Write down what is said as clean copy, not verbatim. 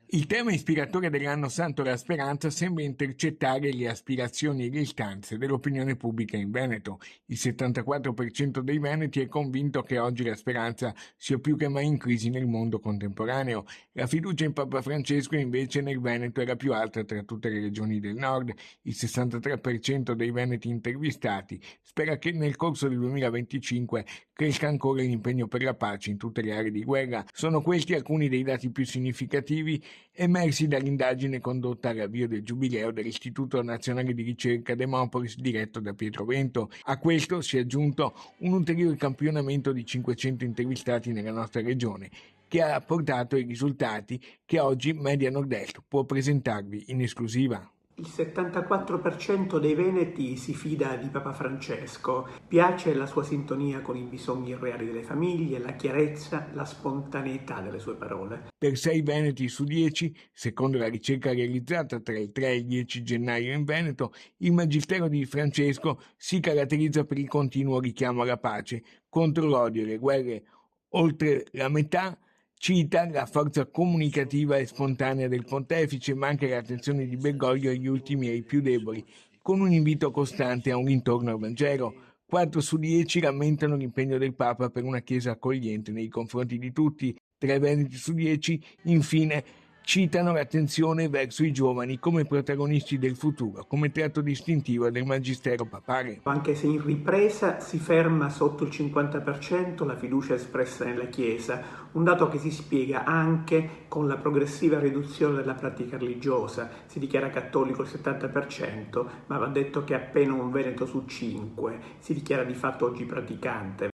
Il tema ispiratore dell'Anno Santo della Speranza sembra intercettare le aspirazioni e le istanze dell'opinione pubblica in Veneto. Il 74% dei veneti è convinto che oggi la speranza sia più che mai in crisi nel mondo contemporaneo. La fiducia in Papa Francesco invece nel Veneto è la più alta tra tutte le regioni del nord. Il 63% dei veneti intervistati spera che nel corso del 2025 cresca ancora l'impegno per la pace in tutte le aree di guerra. Sono questi alcuni dei dati più significativi emersi dall'indagine condotta all'avvio del Giubileo dell'Istituto Nazionale di Ricerca Demopolis diretto da Pietro Vento. A questo si è aggiunto un ulteriore campionamento di 500 intervistati nella nostra regione, che ha portato i risultati che oggi Media Nord-Est può presentarvi in esclusiva. Il 74% dei veneti si fida di Papa Francesco, piace la sua sintonia con i bisogni reali delle famiglie, la chiarezza, la spontaneità delle sue parole. Per 6 veneti su 10, secondo la ricerca realizzata tra il 3 e il 10 gennaio in Veneto, il magistero di Francesco si caratterizza per il continuo richiamo alla pace, contro l'odio e le guerre. Oltre la metà cita la forza comunicativa e spontanea del pontefice, ma anche l'attenzione di Bergoglio agli ultimi e ai più deboli, con un invito costante a un ritorno al Vangelo. 4 su 10 lamentano l'impegno del Papa per una Chiesa accogliente nei confronti di tutti. 3 veneti su 10, infine, citano l'attenzione verso i giovani come protagonisti del futuro, come tratto distintivo del magistero papale. Anche se in ripresa si ferma sotto il 50% la fiducia espressa nella Chiesa, un dato che si spiega anche con la progressiva riduzione della pratica religiosa. Si dichiara cattolico il 70%, ma va detto che appena un veneto su 5 si dichiara di fatto oggi praticante.